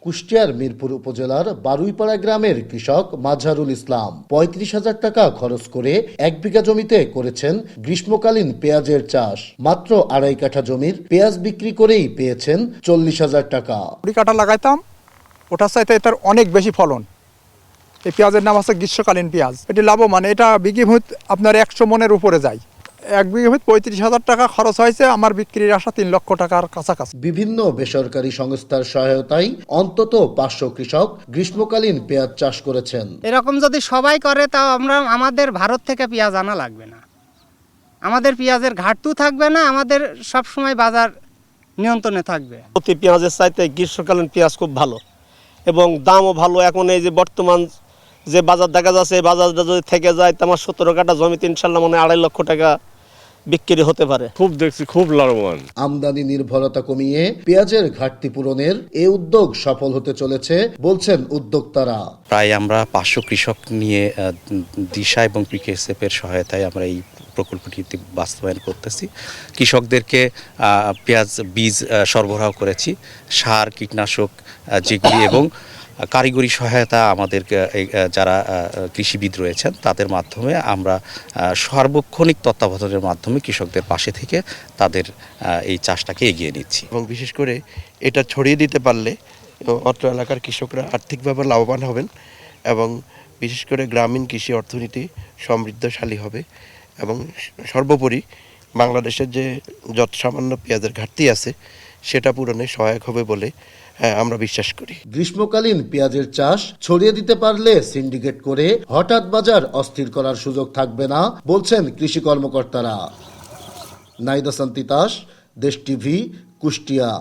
কুষ্টিয়ার মিরপুর উপজেলার বারুইপাড়া গ্রামের কৃষক মাঝহারুল ইসলাম ৩৫,০০০ টাকা খরচ করে ১ বিঘা জমিতে করেছেন গ্রীষ্মকালীন পেঁয়াজের চাষ। মাত্র ২.৫ কাঠা জমির পেঁয়াজ বিক্রি করেই পেয়েছেন ৪০,০০০ টাকা। ২০ কাঠা লাগাইতাম, ওটার চাইতে এটার অনেক বেশি ফলন। এই পেঁয়াজের নাম আছে গ্রীষ্মকালীন পেঁয়াজ। এটি লাভবান, এটা বিঘি ভূত আপনার ১০০ মনের উপরে যায়। ১ বিঘা ভূত ৩৫,০০০ টাকা খরচ হয়েছে, আমার বিক্রির আশা ৩ লক্ষ টাকার কাছাকাছি। বিভিন্ন বেসরকারি সংস্থার সহায়তায় অন্তত ৫০০ কৃষক গ্রীষ্মকালীন পেঁয়াজ চাষ করেছেন। এরকম যদি সবাই করে তাও আমাদের ভারত থেকে পেঁয়াজ আনা লাগবে না, আমাদের পেঁয়াজের ঘাটতিও থাকবে না, আমাদের সব সময় বাজার নিয়ন্ত্রণে থাকবে। প্রতি পেঁয়াজের চাইতে গ্রীষ্মকালীন পেঁয়াজ খুব ভালো এবং দামও ভালো। এখন এই যে বর্তমান যে বাজার দেখা যাচ্ছে, এই বাজারটা যদি থেকে যায় তো আমার ১৭ কাঠা জমিতে ইনশাল্লাহ মানে ২.৫ লক্ষ টাকা বিক্রি হতে পারে। খুব দেখছি খুব লাভবান। আমদানি নির্ভরতা কমিয়ে পেঁয়াজের ঘাটতি পূরণের এই উদ্যোগ সফল হতে চলেছে বলছেন উদ্যোক্তারা। প্রায় আমরা ৫০০ কৃষক নিয়ে দিশা এবং পিকেএসএফ এর সহায়তায় আমরা এই প্রকল্পটি বাস্তবায়ন করতেছি। কৃষকদেরকে পেঁয়াজ বীজ সরবরাহ করেছি, সার, কীটনাশক যেগুলি এবং কারিগরি সহায়তা আমাদের যারা কৃষিবিদ রয়েছেন তাদের মাধ্যমে আমরা সার্বক্ষণিক তত্ত্বাবধানের মাধ্যমে কৃষকদের পাশে থেকে তাদের এই চাষটাকে এগিয়ে নিচ্ছি। এবং বিশেষ করে এটা ছড়িয়ে দিতে পারলে অত্র এলাকার কৃষকরা আর্থিকভাবে লাভবান হবেন এবং বিশেষ করে গ্রামীণ কৃষি অর্থনীতি সমৃদ্ধশালী হবে এবং সর্বোপরি বাংলাদেশের যে যত সামান্য পেঁয়াজের ঘাটতি আছে সেটা পূরণে সহায়ক হবে বলে আমরা বিশ্বাস করি। গ্রীষ্মকালীন পেঁয়াজের চাষ ছড়িয়ে দিতে পারলে সিন্ডিকেট করে হঠাৎ বাজার অস্থির করার সুযোগ থাকবে না বলছেন কৃষি কর্মকর্তারা। নাইদা সান্তিতাস, দেশ টিভি, কুষ্টিয়া।